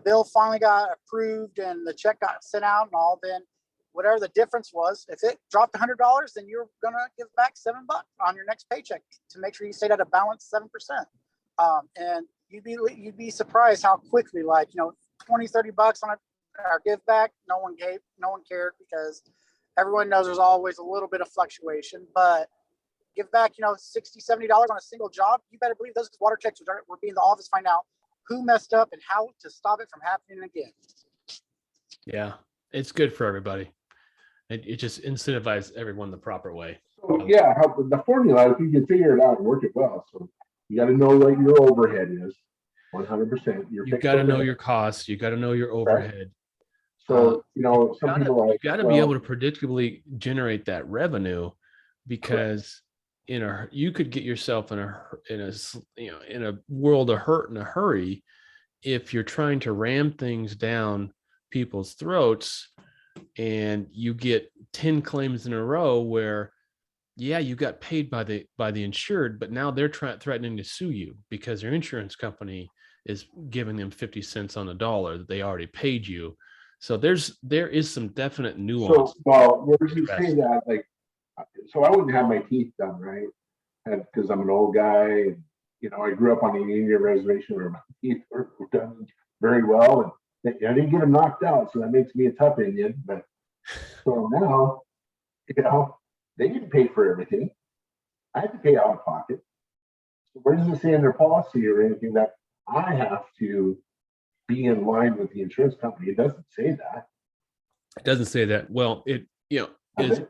bill finally got approved and the check got sent out and all, then whatever the difference was, if it dropped $100, then you're gonna give back $7 on your next paycheck to make sure you stayed at a balance 7%. And you'd be surprised how quickly, like, $20, $30 on our give back, no one cared, because everyone knows there's always a little bit of fluctuation. But give back, $60, $70 on a single job, you better believe those water techs were being in the office find out who messed up and how to stop it from happening again. Yeah, it's good for everybody. It just incentivizes everyone the proper way. So, yeah, the formula, if you can figure it out and work it well. So you got to know what your overhead is, 100%. You got to know your costs. You got to know your overhead. So, some people you got to be able to predictably generate that revenue, because you could get yourself in a world of hurt in a hurry if you're trying to ram things down people's throats and you get 10 claims in a row where yeah, you got paid by the insured, but now they're threatening to sue you because their insurance company is giving them 50 cents on the dollar that they already paid you. So there is some definite nuance. So, well, where you say that, like, so I wouldn't have my teeth done, right? Because I'm an old guy, and I grew up on the Indian reservation where my teeth were done very well, and I didn't get them knocked out, so that makes me a tough Indian. But so now, they didn't pay for everything. I had to pay out of pocket. So where does it say in their policy or anything that I have to be in line with the insurance company? It doesn't say that. It doesn't say that. Well, it is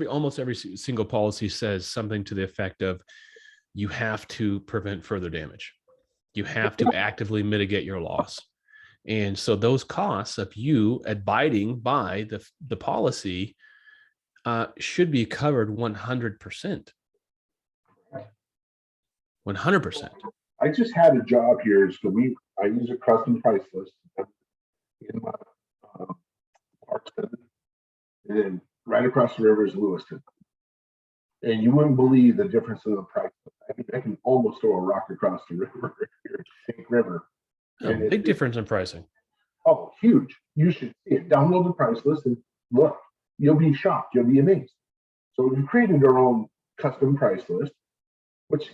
almost every single policy says something to the effect of you have to prevent further damage. You have to actively mitigate your loss. And so those costs of you abiding by the policy should be covered 100%. 100%. I just had a job here, so I use a custom price list in my Parkton, and then right across the river is Lewiston. And you wouldn't believe the difference in the price. I can almost throw a rock across the river here, Snake River. Big difference in pricing. Oh, huge. You should see it. Download the price list and look. You'll be shocked. You'll be amazed. So we created our own custom price list, which,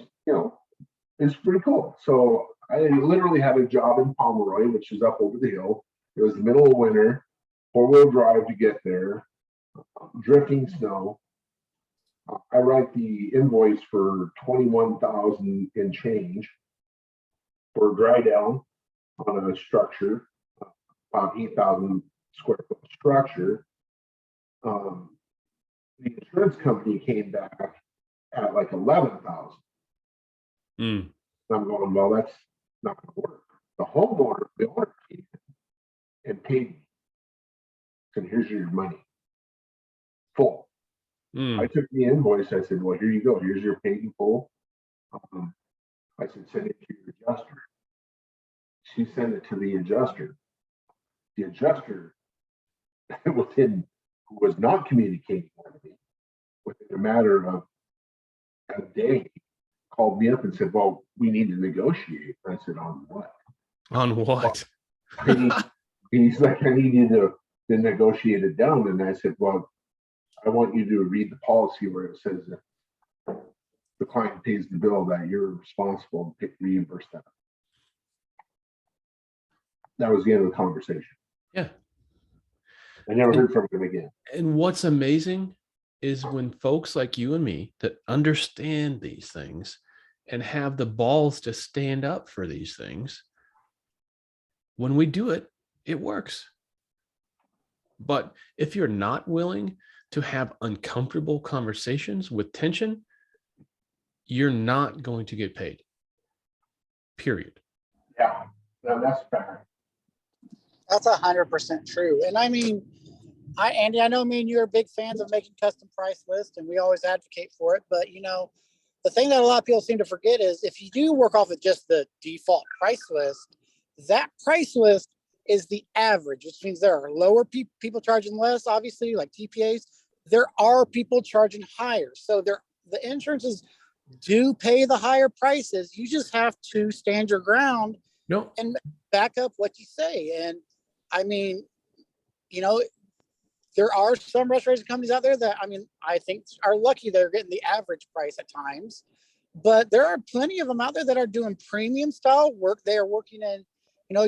is pretty cool. So I literally had a job in Pomeroy, which is up over the hill. It was the middle of winter, 4-wheel drive to get there, drifting snow. I write the invoice for $21,000 and change for dry down on a structure, about 8,000 square foot structure. The insurance company came back at like 11,000. Mm. I'm going, well, that's not going to work. The owner came in and paid me. Said, here's your money, full. I took the invoice. I said, well, here you go. Here's your paid in full. I said, send it to your adjuster. She sent it to the adjuster. The adjuster was not communicating with me within a matter of a day, called me up and said, well, we need to negotiate. I said, on what? On what? He's like, I need you to negotiate it down. And I said, well, I want you to read the policy where it says that the client pays the bill, that you're responsible to reimburse them. That was the end of the conversation. Yeah. I never heard from him again. And what's amazing is when folks like you and me that understand these things and have the balls to stand up for these things, when we do it, it works. But if you're not willing to have uncomfortable conversations with tension, you're not going to get paid. Period. Yeah, no, that's fair. That's 100% true. And I mean, Andy, I know me and you are big fans of making custom price lists, and we always advocate for it. But the thing that a lot of people seem to forget is if you do work off of just the default price list, that price list is the average, which means there are lower people charging less, obviously, like TPAs. There are people charging higher. So the insurances do pay the higher prices. You just have to stand your ground and back up what you say. And I mean, there are some restoration companies out there that, I think are lucky they're getting the average price at times, but there are plenty of them out there that are doing premium style work. They are working in,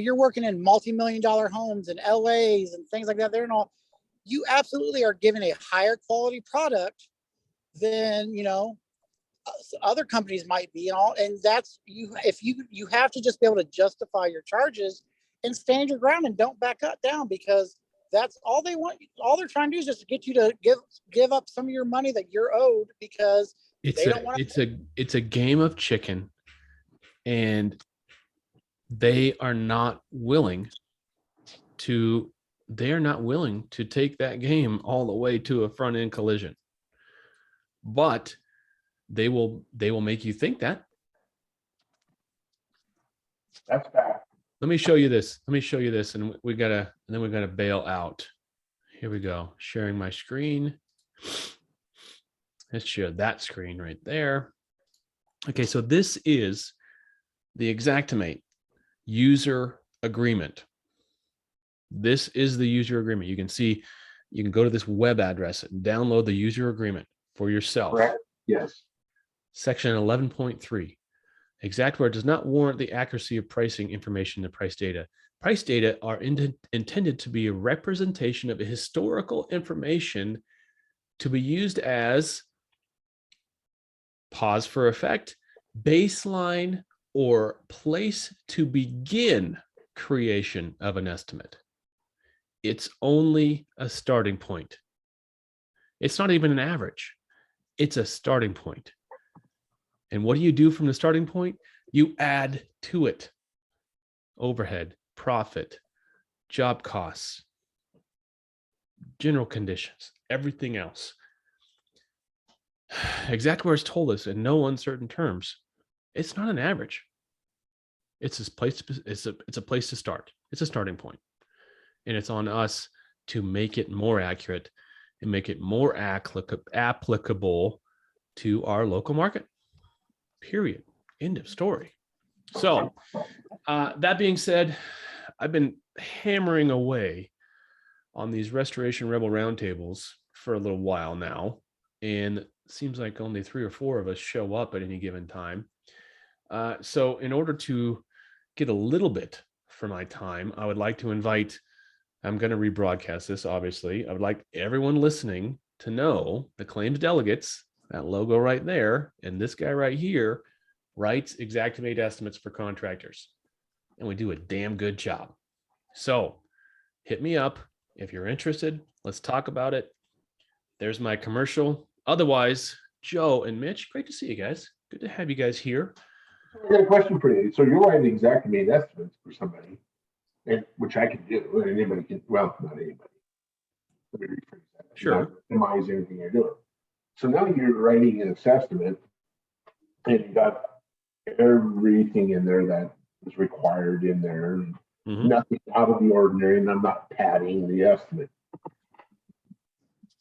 you're working in multi-million-dollar homes and LAs and things like that. They're all, you absolutely are giving a higher quality product than, other companies might be, and that's you. If you have to just be able to justify your charges and stand your ground and don't back up down, because that's all they want. All they're trying to do is just to get you to give up some of your money that you're owed, because it's a game of chicken, and they are not willing to take that game all the way to a front end collision. But they will make you think that. That's bad. Let me show you this, and we gotta bail out. Here we go. Sharing my screen. Let's share that screen right there. Okay, so this is the Xactimate user agreement. This is the user agreement. You can see, you can go to this web address and download the user agreement for yourself. Correct. Yes. Section 11.3. Xactware does not warrant the accuracy of pricing information in price data. Price data are intended to be a representation of historical information to be used as, pause for effect, baseline or place to begin creation of an estimate. It's only a starting point. It's not even an average. It's a starting point. And what do you do from the starting point? You add to it overhead, profit, job costs, general conditions, everything else. Xactware has told us in no uncertain terms, it's not an average. It's a place. It's a place to start. It's a starting point, and it's on us to make it more accurate and make it more applicable to our local market. Period. End of story. So that being said, I've been hammering away on these Restoration Rebel roundtables for a little while now, and it seems like only 3 or 4 of us show up at any given time. So in order to get a little bit for my time, I would like to invite, I'm going to rebroadcast this, obviously. I would like everyone listening to know the claims delegates, that logo right there, and this guy right here writes Xactimate estimates for contractors. And we do a damn good job. So hit me up if you're interested. Let's talk about it. There's my commercial. Otherwise, Joe and Mitch, great to see you guys. Good to have you guys here. I got a question for you. So you're writing Xactimate estimates for somebody, and which I can do. Anybody can. Well, not anybody. Let me rephrase that. Sure. Not minimize anything you're doing. So now you're writing an estimate, and you got everything in there that is required in there. Mhm. Nothing out of the ordinary, and I'm not padding the estimate.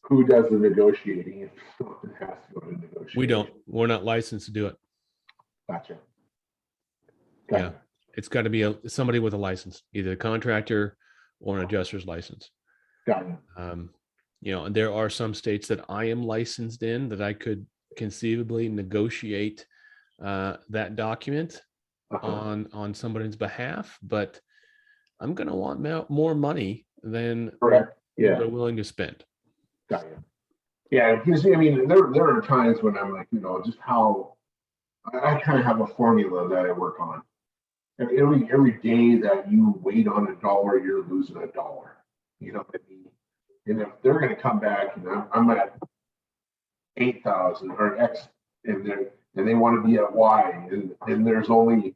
Who does the negotiating if something has to go to negotiation? We don't. We're not licensed to do it. Gotcha. Yeah. It's got to be somebody with a license, either a contractor or an adjuster's license. Got it. And there are some states that I am licensed in that I could conceivably negotiate that document on somebody's behalf, but I'm going to want more money than Correct. Yeah. they're willing to spend. Got it. Yeah, because I mean, there are times when I'm like, just how I kind of have a formula that I work on. And every day that you wait on $1, you're losing $1. You know what I mean? And if they're going to come back and I'm at 8,000 or X, and they want to be at Y, and there's only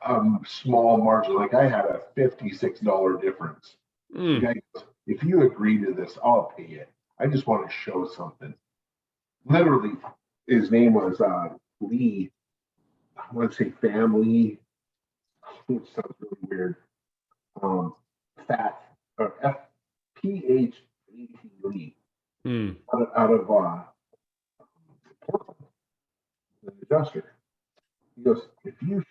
a small margin. Like I had a $56 difference. The guy goes, if you agree to this, I'll pay it. I just want to show something. Literally, his name was Lee. I want to say family, which sounds really weird. Fat or FPH Lee out of Portland, the adjuster. He goes, if you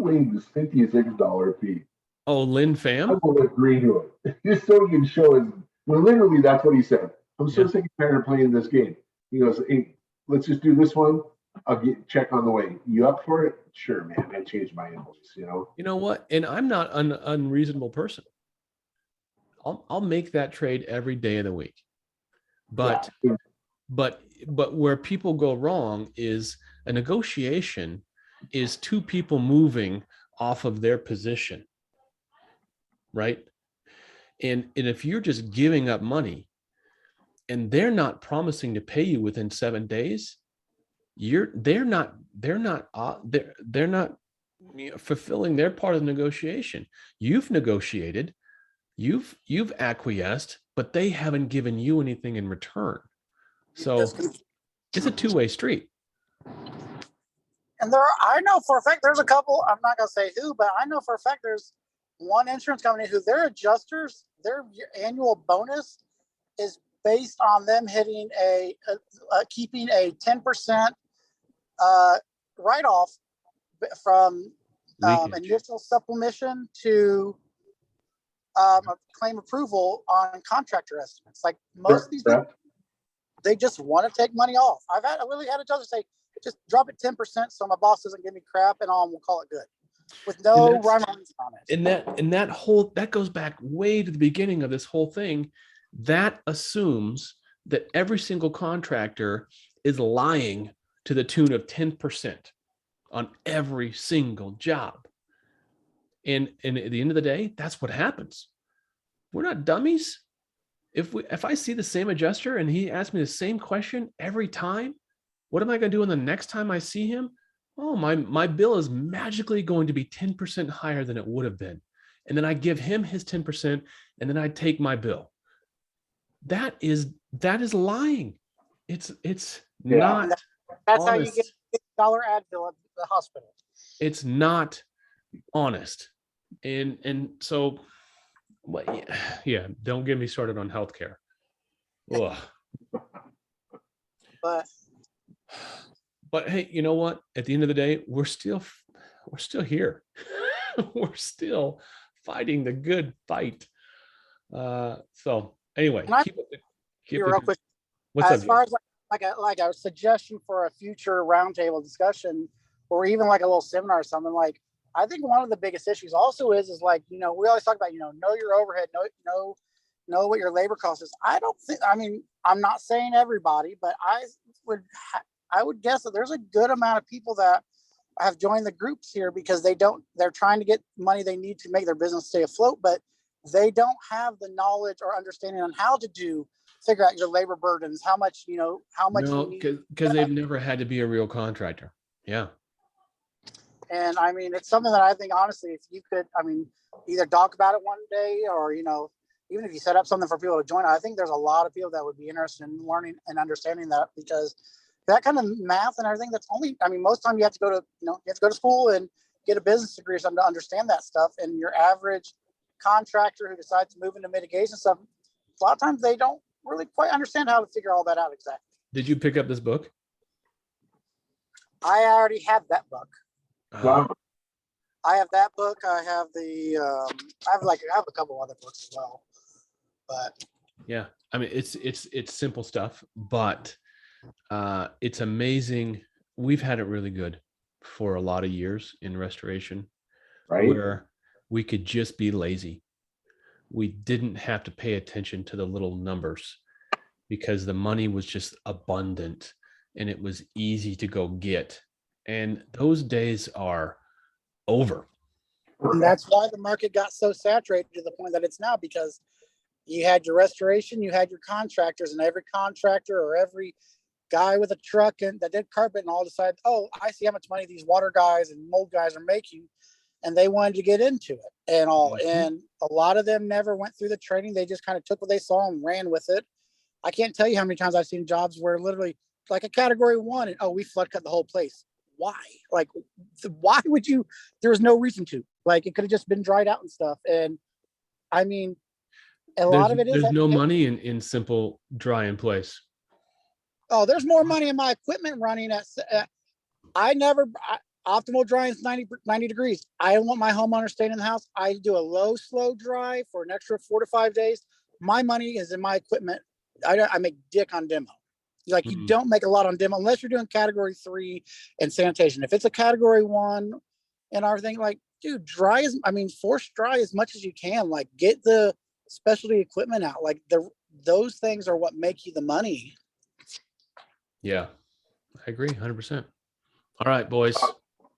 waive this $56 fee. Oh, Lynn I Pham? will agree to it. Just so you can show it. Well, literally, that's what he said. I'm so sick and tired of playing this game. He goes, hey, let's just do this one. I'll check on the way. You up for it? Sure, man. I changed my invoice, You know what? And I'm not an unreasonable person. I'll make that trade every day of the week. But where people go wrong is a negotiation is 2 people moving off of their position. Right? And if you're just giving up money and they're not promising to pay you within 7 days, they're not fulfilling their part of the negotiation. You've negotiated, you've acquiesced, but they haven't given you anything in return. So it's a two-way street. And I know for a fact there's a couple, I'm not going to say who, but I know for a fact there's one insurance company who their adjusters, their annual bonus is based on them hitting keeping a 10% write-off from Leakage. initial submission to claim approval on contractor estimates. Like most of these people, they just want to take money off. I really had a judge say, just drop it 10% so my boss doesn't give me crap and we'll call it good. With no rhyme or reason on it. And that goes back way to the beginning of this whole thing. That assumes that every single contractor is lying to the tune of 10% on every single job. And at the end of the day, that's what happens. We're not dummies. If I see the same adjuster and he asks me the same question every time, what am I going to do the next time I see him? Oh, my bill is magically going to be 10% higher than it would have been. And then I give him his 10% and then I take my bill. That is lying. It's not. That's honest. How you get $6 Advil at the hospital. It's not honest. And so, yeah, don't get me started on healthcare. Ugh. But hey, you know what? At the end of the day, we're still here. We're still fighting the good fight. So anyway, keep real quick. What's as up, far as like a suggestion for a future roundtable discussion, or even like a little seminar or something, like I think one of the biggest issues also is like, we always talk about, know your overhead, know what your labor cost is. I'm not saying everybody, but I would guess that there's a good amount of people that have joined the groups here because they're trying to get money they need to make their business stay afloat, but they don't have the knowledge or understanding on how to figure out your labor burdens, how much because they've never had to be a real contractor. Yeah. And it's something that I think, honestly, if you could, either talk about it one day or, even if you set up something for people to join, I think there's a lot of people that would be interested in learning and understanding that, because that kind of math and everything, that's only, most time you have to go to school and get a business degree or something to understand that stuff. And your average contractor who decides to move into mitigation stuff, a lot of times they don't really quite understand how to figure all that out exactly. Did you pick up this book? I already have that book. Wow. I have that book. I have I have a couple other books as well. But yeah, it's simple stuff, but it's amazing. We've had it really good for a lot of years in restoration, right? Where we could just be lazy. We didn't have to pay attention to the little numbers because the money was just abundant and it was easy to go get. And those days are over. And that's why the market got so saturated to the point that it's now, because you had your restoration, you had your contractors, and every contractor or every guy with a truck and that did carpet and all decided, oh, I see how much money these water guys and mold guys are making. And they wanted to get into it and all. Mm-hmm. And a lot of them never went through the training. They just kind of took what they saw and ran with it. I can't tell you how many times I've seen jobs where literally like a category 1 and, oh, we flood cut the whole place. Why? Like, why would you? There was no reason to. Like, it could have just been dried out and stuff. And lot of it is. There's no money in simple dry in place. Oh, there's more money in my equipment running at optimal drying is 90 degrees. I don't want my homeowner staying in the house. I do a low, slow dry for an extra 4 to 5 days. My money is in my equipment. I make dick on demo. Like, you don't make a lot on demo unless you're doing category 3 and sanitation. If it's a category 1 and everything, like, dude, force dry as much as you can. Like, get the specialty equipment out. Like, those things are what make you the money. Yeah, I agree 100%. All right, boys.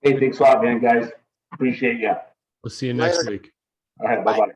Hey, thanks a lot, man, guys. Appreciate you. We'll see you next week. All right, bye-bye.